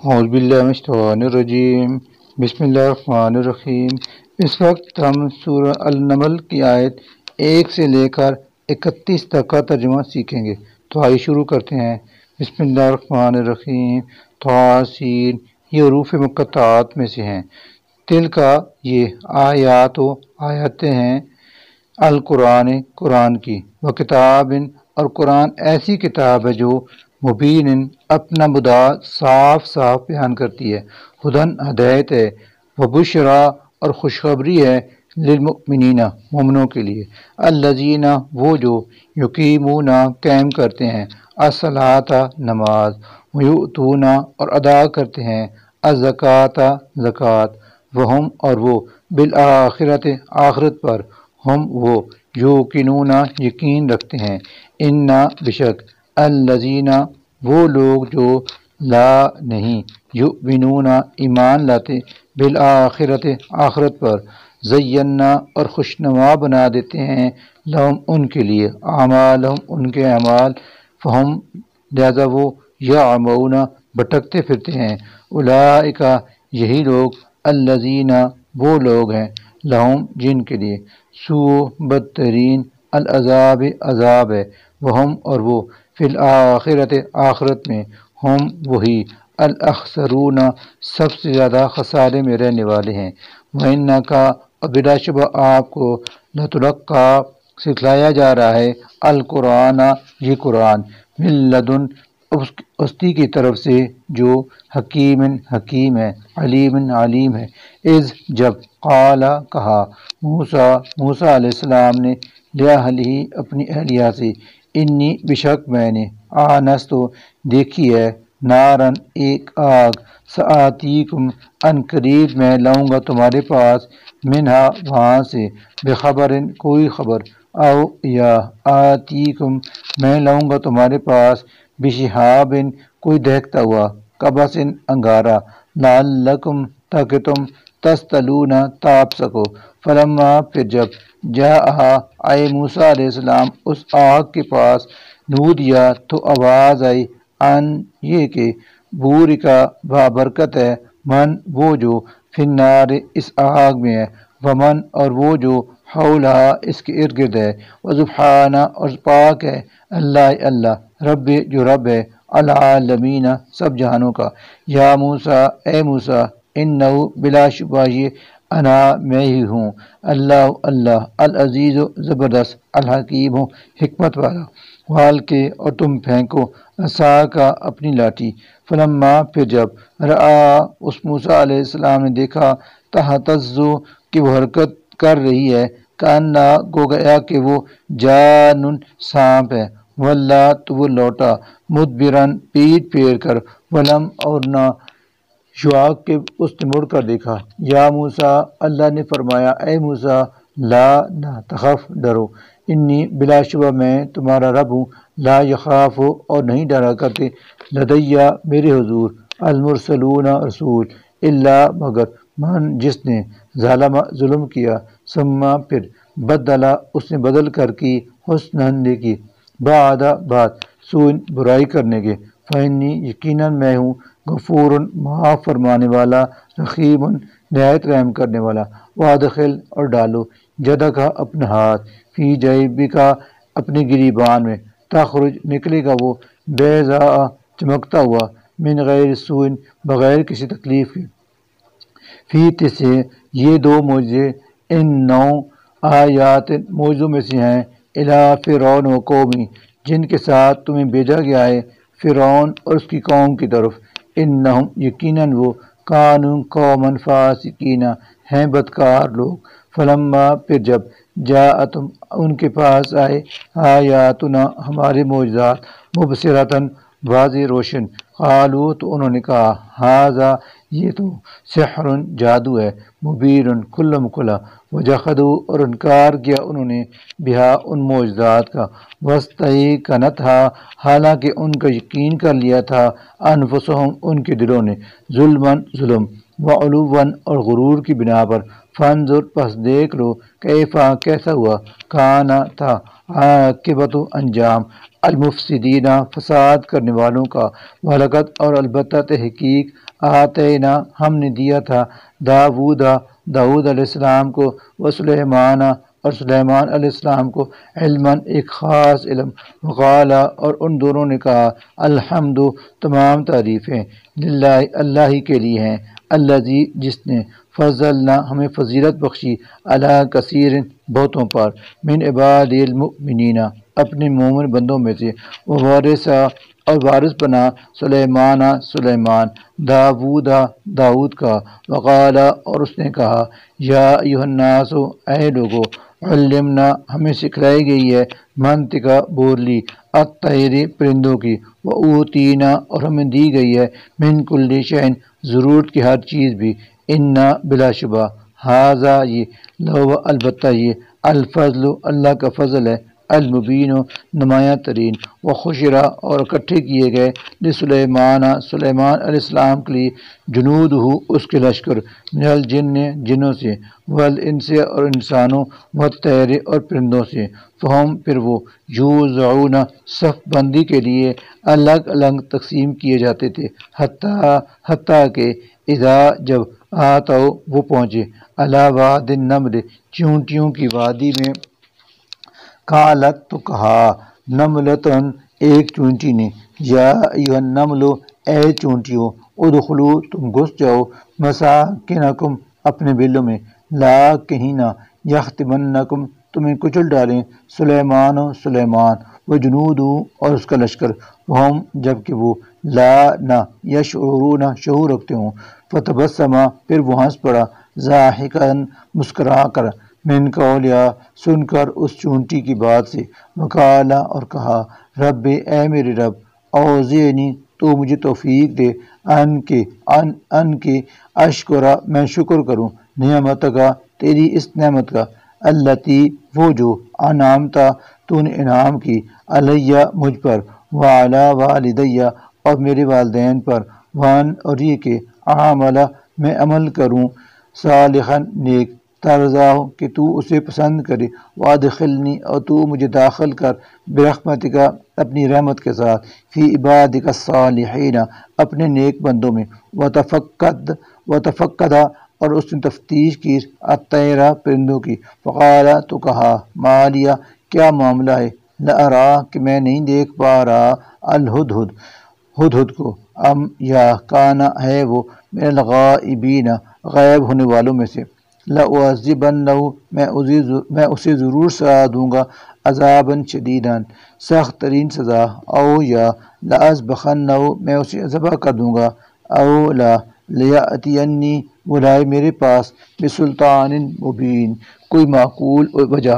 اعوذ باللہ من الشیطان الرجیم بسم اللہ الرحمن الرحیم۔ اس وقت ہم سورہ النمل کی آیت 1 سے لے کر 31 تک کا ترجمہ سیکھیں گے۔ تو آئیے شروع کرتے ہیں۔ بسم اللہ الرحمن الرحیم۔ طاسین، یہ حروف مقطعات میں سے ہیں۔ تل کا، یہ آیات و آیاتیں ہیں، القرآن، قرآن کی، و کتاب، اور قرآن ایسی کتاب ہے جو مبین، اپنا مدعا صاف صاف بیان کرتی ہے، ہدن، ہدایت ہے، و بشرا، اور خوشخبری ہے، للمؤمنین، مومنوں کے لیے، الذین، وہ جو یقیمون، قائم کرتے ہیں، الصلاۃ، نماز، ویؤتون، اور ادا کرتے ہیں، الزکوٰۃ، زکوٰۃ، وہم، اور وہ، بالآخرۃ، آخرت پر، ہم وہ، یوقنون، یقین رکھتے ہیں، انا، بشک، الذین، وہ لوگ جو لا نہیں، یؤمنون، ایمان لاتے، بالآخرت، آخرت پر، زینا، اور خوشنما بنا دیتے ہیں، لہم، ان کے لیے، اعمالہم، ان کے اعمال، فہم، لہذا وہ، یعمون، بھٹکتے پھرتے ہیں، اولئک، یہی لوگ، الذین، وہ لوگ ہیں، لہم، جن کے لیے، سوء، بدترین، العذاب، عذاب ہے، وہم، اور وہ، فی الآخرت، آخرت میں، ہم، وہی، الاخسرون، سب سے زیادہ خسارے میں رہنے والے ہیں، وَإِنَّکَ، اور بلا شبہ آپ کو، لتلقیٰ، سکھلایا جا رہا ہے، القرآن، یہ قرآن، من لدن، استی کی طرف سے جو حکیم، حکیم ہے، علیم، علیم ہے، اذ، جب، قال، کہا، موسیٰ علیہ السلام نے، لأہلہ، اپنی اہلیہ سے، انی، بشک میں نے، آنستو، دیکھی ہے، نارن، ایک آگ، سآتیکم، ان قریب میں لاؤں گا تمہارے پاس، منہا، وہاں سے، بخبر، کوئی خبر، او، یا، آتیکم، میں لاؤں گا تمہارے پاس، بشہاب، کوئی دہکتا ہوا، قبس، انگارہ، لعلکم، تاکہ تم، تستلون، تاپ سکو، فلما، پھر جب، جاء، آئے موسیٰ علیہ السلام اس آگ کے پاس، نودیا، تو آواز آئی، ان، یہ کہ، بورکا، بابرکت ہے، من، وہ جو، فی النار، اس آگ میں ہے، ومن، اور وہ جو، حولہا، اس کے ارد گرد ہے، وسبحانہ، اور پاک ہے، اللہ، رب، جو رب ہے، العالمین، سب جہانوں کا، یا موسیٰ، اے موسیٰ، انہو، بلا شبہ یہ، انا، میں ہی ہوں، اللہ، العزیز، زبردست، الحکیم، حکمت والا، وال کے، اور تم پھینکو، عصا کا، اپنی لاٹھی، فلما، پھر جب، رآ، اس موسیٰ علیہ السلام نے دیکھا، تہتز، کہ وہ حرکت کر رہی ہے، کأنہا، گو گیا کہ وہ، جان، سانپ ہے، ولا، تو وہ لوٹا، مدبرن، پیٹ پھیر کر، ولم، اور نہ یعاق کہ اس نے مڑ کر دیکھا، یا موسیٰ، اللہ نے فرمایا، اے موسیٰ، لا، نہ تخف، ڈرو، انی، بلا شبہ میں تمہارا رب ہوں، لا یخاف، اور نہیں ڈرا کرتے، لدیہ، میرے حضور، المرسلون، رسول، الا، مگر، من، جس نے، ظالم، ظلم کیا، ثم، پھر، بدلا، اس نے بدل کر کی، حسناً، نیکی، بعد، سوء، برائی کرنے کے، فإنی، یقیناً میں ہوں، غفور، معاف فرمانے والا، رحیم، نہایت رحم کرنے والا، وادخل، اور ڈالو، یدک، اپنا ہاتھ، فی جیبک، اپنے گریبان میں، تخرج، نکلے گا وہ، بیضاء، چمکتا ہوا، من غیر سوء، بغیر کسی تکلیف کے، فی تسع، یہ 2 معجزے، ان 9 آیات، معجزوں میں سے ہیں، الی فرعون و قومی، جن کے ساتھ تمہیں بھیجا گیا ہے، فرعون اور اس کی قوم کی طرف، انہم، یقیناً وہ، کانوا، قوما فاسقین، ہیں بدکار لوگ، فلما، پھر جب، جاءتہم، ان کے پاس آئے، آیاتنا، ہمارے معجزات، مبصرۃ، واضح، روشن، قالوا، تو انہوں نے کہا، ھذا، یہ تو، سحر، جادو ہے، مبین، کھلم کھلا، وجحدوا، اور انکار کیا انہوں نے، بہا، ان معجزات کا، واستیقنتھا، حالانکہ ان کا یقین کر لیا تھا، انفسہم، ان کے دلوں نے، ظلم، وعلوا، اور غرور کی بنا پر، فانظر، پس دیکھ لو، کیفا، کیسا ہوا، کانا، تھا، عاقبۃ، انجام، المفسدین، فساد کرنے والوں کا، وَلَقَدْ، اور البتہ تحقیق، آتینا ہم نے دیا تھا داؤد علیہ السلام کو، و سلیمان اور سلیمان علیہ السلام کو، علماً ایک خاص علم، وقالا اور ان دونوں نے کہا الحمد تمام تعریفیں للہ اللہ ہی کے لیے ہیں، الذی جس نے فضلنا ہمیں فضیلت بخشی علی کثیر بہتوں پر، من عباد المؤمنین اپنے مومن بندوں میں سے، ووارثا اور وارث بنا سلیمان داؤد کا، وقالا اور اس نے کہا یا ایھا الناس اے لوگو، علمنا ہمیں سکھلائی گئی ہے منطقہ بولی الطیر پرندوں کی، وأوتینا اور ہمیں دی گئی ہے من کل شیء ضرورت کی ہر چیز بھی، انا بلا شبہ ھذا یہ لو البتہ یہ الفضل اللہ کا فضل ہے، المبین نمایاں ترین، وخشرا اور اکٹھے کیے گئے لسلیمان علیہ السلام کے لیے جنود اس کے لشکر، من الجن جنوں سے، والانس اور انسانوں، والطیر اور پرندوں سے، فہم پھر وہ یوزعون صف بندی کے لیے الگ الگ تقسیم کیے جاتے تھے، حتیٰ کہ اذا جب آتو وہ پہنچے علی واد النمل چونٹیوں کی وادی میں، قالت تو کہا نملتن ایک چونٹی نے، یا ایھا النمل اے چونٹیوں، ادخلو تم گھس جاؤ مساکنکم اپنے بلوں میں، لا کہیں نہ یختمنکم تمہیں کچل ڈالیں سلیمان وجنود اور اس کا لشکر، وہم جبکہ وہ لا نہ یشعرون شعور رکھتے ہوں، فتبسما پھر وہ ہنس پڑا ضاحکا مسکرا کر، من قولیا سن کر اس چونٹی کی بات سے، وقالا اور کہا رب اے میرے رب، اوزعنی تو مجھے توفیق دے، ان کے اشکرا میں شکر کروں، نعمت کا تیری اس نعمت کا، التی وہ جو انعامتا تو نے انعام کی، علیہ مجھ پر، وعلی والدیہ اور میرے والدین پر، وان اور یہ کہ عاملہ میں عمل کروں، صالحاً نیک، ترضاہ کہ تو اسے پسند کرے، وادخلنی اور تو مجھے داخل کر، برحمتک اپنی رحمت کے ساتھ، فی عبادک الصالحین اپنے نیک بندوں میں، وتفقدا اور اس نے تفتیش کی الطیرہ پرندوں کی، فقالا تو کہا مالیا کیا معاملہ ہے، لارا کہ میں نہیں دیکھ پا رہا ہدہد کو، ام یا کانا ہے وہ من الغائبین غائب ہونے والوں میں سے، لأعذبنہ میں اسے ضرور سزا دوں گا، عذاباً شدیداً سخت ترین سزا، او یا لأذبحنہ میں اسے ذبح کر دوں گا، او لا لیأتینی وہ لائے میرے پاس بسلطان مبین کوئی معقول وجہ،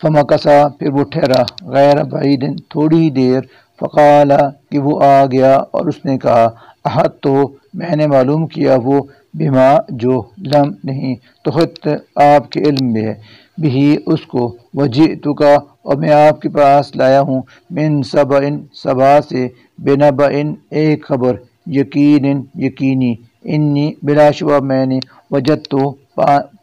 فمکثا پھر وہ ٹھہرا غیر بعید تھوڑی ہی دیر، فقالا کہ وہ آ گیا اور اس نے کہا احط تو میں نے معلوم کیا وہ بما جو لم نہیں تحط آپ کے علم میں ہے، بھی اس کو، وجئتک اور میں آپ کے پاس لایا ہوں، من سبا سے، بنبأ ایک خبر، یقینی، انی بلا شبہ میں نے، وجدت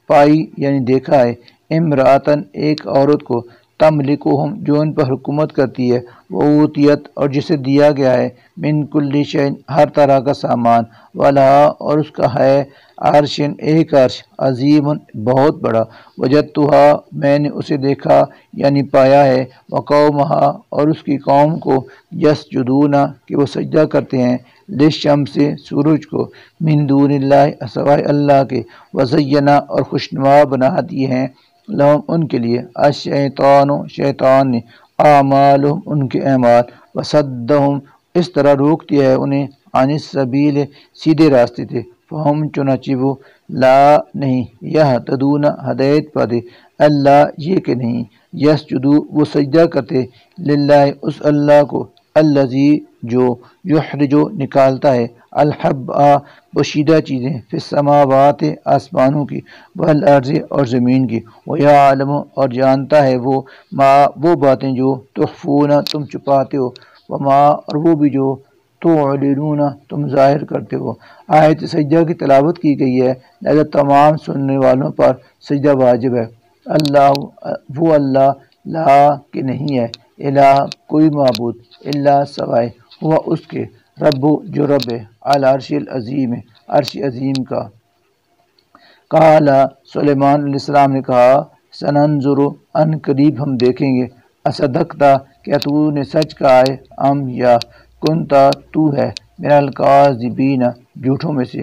پائی یعنی دیکھا ہے، امرأتن ایک عورت کو، تملکہم جو ان پر حکومت کرتی ہے، وأوتیت اور جسے دیا گیا ہے، من کل شیء ہر طرح کا سامان، ولہا اور اس کا ہے عرش ایک عرش، عظیم بہت بڑا، وجدتہا میں نے اسے دیکھا یعنی پایا ہے، وقومہا اور اس کی قوم کو، یسجدون کہ وہ سجدہ کرتے ہیں، للشمس سورج کو، من دون اللہ سوائے اللہ کے، وزینا اور خوشنما بنا دیے ہیں، لہم ان کے لیے، شیطان نے، اعمالہم ان کے اعمال، وصدہم اس طرح روک دیا ہے انہیں، عن السبیل سیدھے راستے تھے، فہم چنانچہ وہ لا نہیں یہتدون ہدایت پاتے، اللہ یہ کہ نہیں، یسجدو وہ سجدہ کرتے، للہ اس اللہ کو، الذی جو یخرجو نکالتا ہے، الحب پوشیدہ چیزیں، فی السماوات آسمانوں کی، والارض اور زمین کی، ویعلم اور جانتا ہے وہ وہ باتیں جو تخفون تم چھپاتے ہو، وما اور وہ بھی جو تعلنون تم ظاہر کرتے ہو۔ آیت سجدہ کی تلاوت کی گئی ہے، لہذا تمام سننے والوں پر سجدہ واجب ہے۔ اللہ وہ اللہ لا کہ نہیں ہے، الہ کوئی معبود، الا سوائے، ہوا اس کے، ربو جو رب ہے، العرش العظیم ہے، عرش عظیم کا۔ قال سلیمان علیہ السلام نے کہا سننظر ان قریب ہم دیکھیں گے، اصدقتا کیا تو نے سچ کہا ہے، ام یا کنتا تو ہے من الکاذبین جھوٹوں میں سے،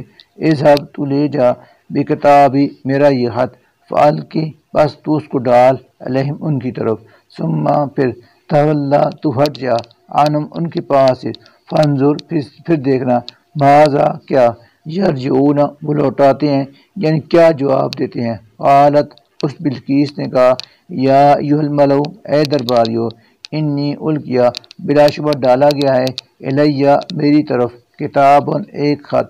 اذهب تو لے جا بکتابی میرا یہ خط، فالقی بس تو اس کو ڈال، علیہم ان کی طرف، ثم پھر تولا تو ہٹ جا، عنہم ان کے پاس سے، فانظر پھر دیکھنا، ماذا کیا، یرجعون وہ لوٹاتے ہیں، یعنی کیا جواب دیتے ہیں۔ قالت اس بلقیس نے کہا یا ایھا الملؤ اے درباریو، انی القیا بلا شبہ ڈالا گیا ہے، الیہ میری طرف، کتاب ایک خط،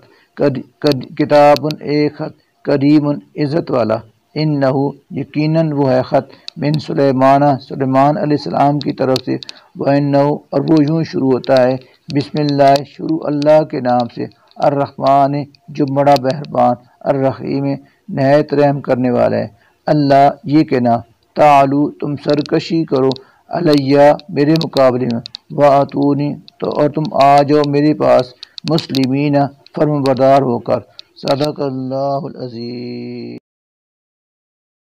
کریم عزت والا، انہ یقیناً وہ ہے خط، من سلیمان سلیمان علیہ السلام کی طرف سے، وانہ اور وہ یوں شروع ہوتا ہے، بسم اللہ شروع اللہ کے نام سے، الرحمن جو بڑا مہربان، الرحیم نہایت رحم کرنے والا ہے۔ اللہ یہ کہنا تعالو تم سرکشی کرو، علیہ میرے مقابلے میں، واتونی تو اور تم آ جاؤ میرے پاس، مسلمین فرمانبردار ہو کر، صدق اللہ العظیم۔